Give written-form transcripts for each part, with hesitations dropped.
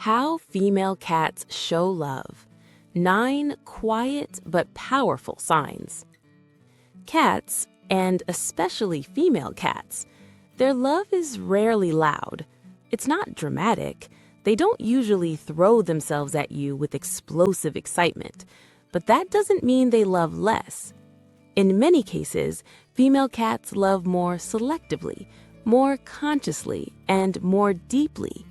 How female cats show love. 9 quiet but powerful signs. Cats, and especially female cats, their love is rarely loud. It's not dramatic. They don't usually throw themselves at you with explosive excitement, but that doesn't mean they love less. In many cases, female cats love more selectively, more consciously, and more deeply.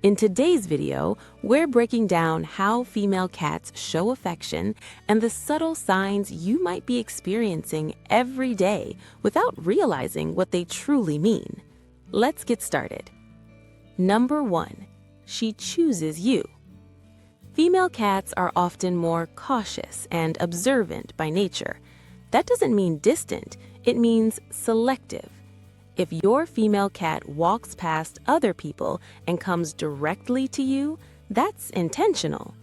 In today's video, we're breaking down how female cats show affection and the subtle signs you might be experiencing every day without realizing what they truly mean. Let's get started. Number 1. She chooses you. Female cats are often more cautious and observant by nature. That doesn't mean distant, it means selective. If your female cat walks past other people and comes directly to you, that's intentional.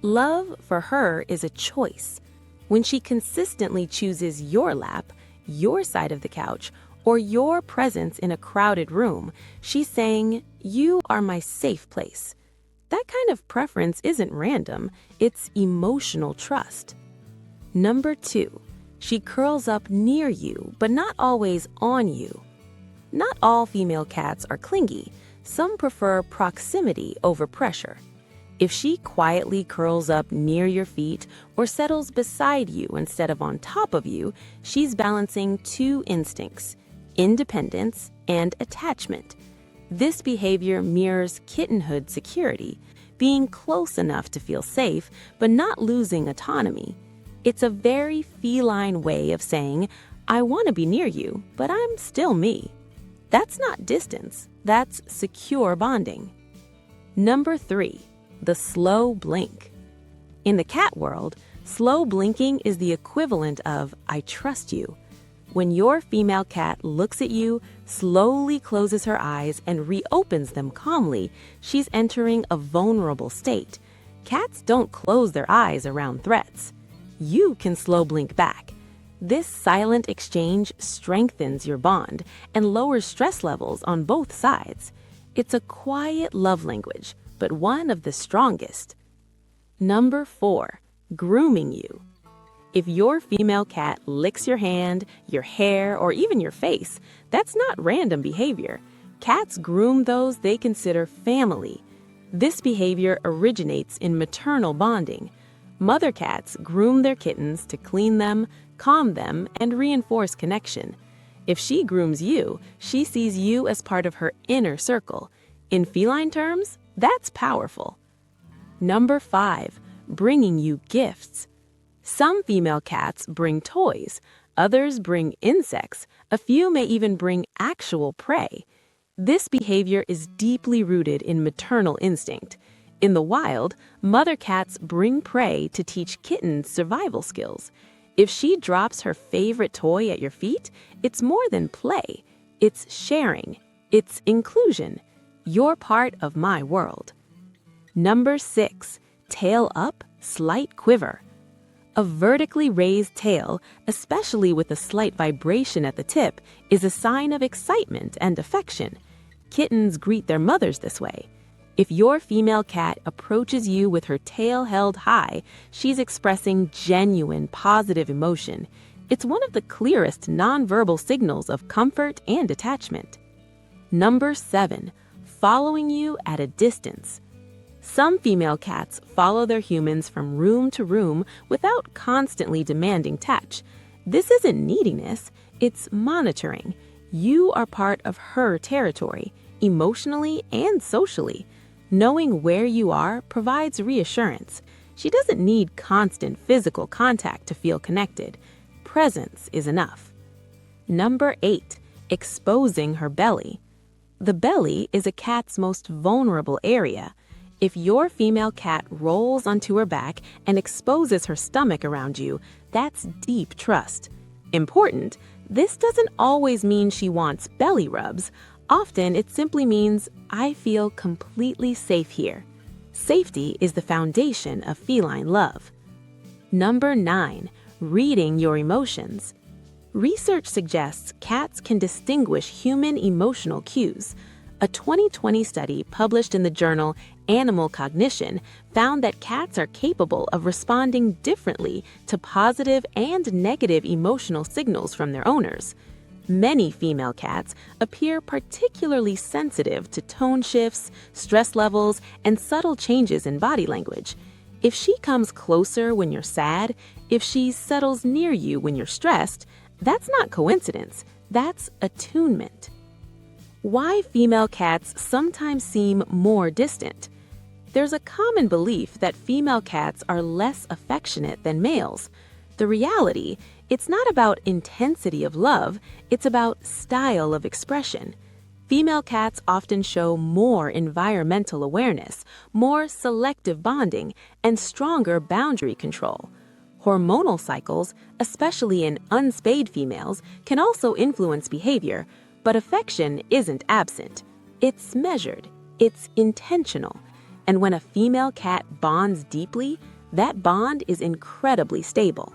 Love for her is a choice. When she consistently chooses your lap, your side of the couch, or your presence in a crowded room, she's saying, "You are my safe place." That kind of preference isn't random, it's emotional trust. Number 2, she curls up near you, but not always on you. Not all female cats are clingy. Some prefer proximity over pressure. If she quietly curls up near your feet or settles beside you instead of on top of you, she's balancing 2 instincts: independence and attachment. This behavior mirrors kittenhood security, being close enough to feel safe but not losing autonomy. It's a very feline way of saying, "I want to be near you, but I'm still me." That's not distance, that's secure bonding. Number 3, the slow blink. In the cat world, slow blinking is the equivalent of "I trust you." When your female cat looks at you, slowly closes her eyes, and reopens them calmly, she's entering a vulnerable state. Cats don't close their eyes around threats. You can slow blink back. This silent exchange strengthens your bond and lowers stress levels on both sides. It's a quiet love language, but one of the strongest. Number 4, grooming you. If your female cat licks your hand, your hair, or even your face, that's not random behavior. Cats groom those they consider family. This behavior originates in maternal bonding. Mother cats groom their kittens to clean them, calm them, and reinforce connection. If she grooms you, she sees you as part of her inner circle. In feline terms, that's powerful. Number 5, bringing you gifts. Some female cats bring toys, others bring insects, a few may even bring actual prey. This behavior is deeply rooted in maternal instinct. In the wild, mother cats bring prey to teach kittens survival skills. If she drops her favorite toy at your feet, it's more than play. It's sharing. It's inclusion. You're part of my world. Number 6, tail up, slight quiver. A vertically raised tail, especially with a slight vibration at the tip, is a sign of excitement and affection. Kittens greet their mothers this way. If your female cat approaches you with her tail held high, she's expressing genuine positive emotion. It's one of the clearest nonverbal signals of comfort and attachment. Number 7, following you at a distance. Some female cats follow their humans from room to room without constantly demanding touch. This isn't neediness, it's monitoring. You are part of her territory, emotionally and socially. Knowing where you are provides reassurance. She doesn't need constant physical contact to feel connected. Presence is enough. Number 8, exposing her belly. The belly is a cat's most vulnerable area. If your female cat rolls onto her back and exposes her stomach around you, that's deep trust. Important, this doesn't always mean she wants belly rubs. Often, it simply means, "I feel completely safe here." Safety is the foundation of feline love. Number 9, reading your emotions. Research suggests cats can distinguish human emotional cues. A 2020 study published in the journal Animal Cognition found that cats are capable of responding differently to positive and negative emotional signals from their owners. Many female cats appear particularly sensitive to tone shifts, stress levels, and subtle changes in body language. If she comes closer when you're sad, if she settles near you when you're stressed, that's not coincidence, that's attunement. Why female cats sometimes seem more distant? There's a common belief that female cats are less affectionate than males. The reality, it's not about intensity of love, it's about style of expression. Female cats often show more environmental awareness, more selective bonding, and stronger boundary control. Hormonal cycles, especially in unspayed females, can also influence behavior, but affection isn't absent. It's measured, it's intentional, and when a female cat bonds deeply, that bond is incredibly stable.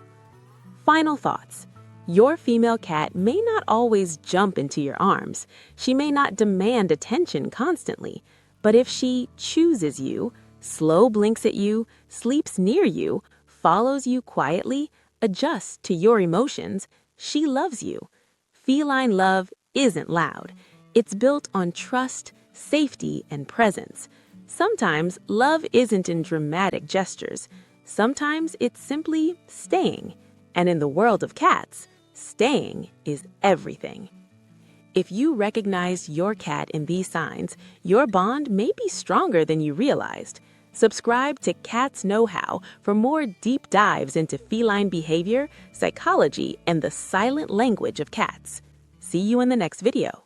Final thoughts. Your female cat may not always jump into your arms. She may not demand attention constantly. But if she chooses you, slow blinks at you, sleeps near you, follows you quietly, adjusts to your emotions, she loves you. Feline love isn't loud. It's built on trust, safety, and presence. Sometimes love isn't in dramatic gestures. Sometimes it's simply staying. And in the world of cats, staying is everything. If you recognize your cat in these signs, your bond may be stronger than you realized. Subscribe to Cats KnowHow for more deep dives into feline behavior, psychology, and the silent language of cats. See you in the next video.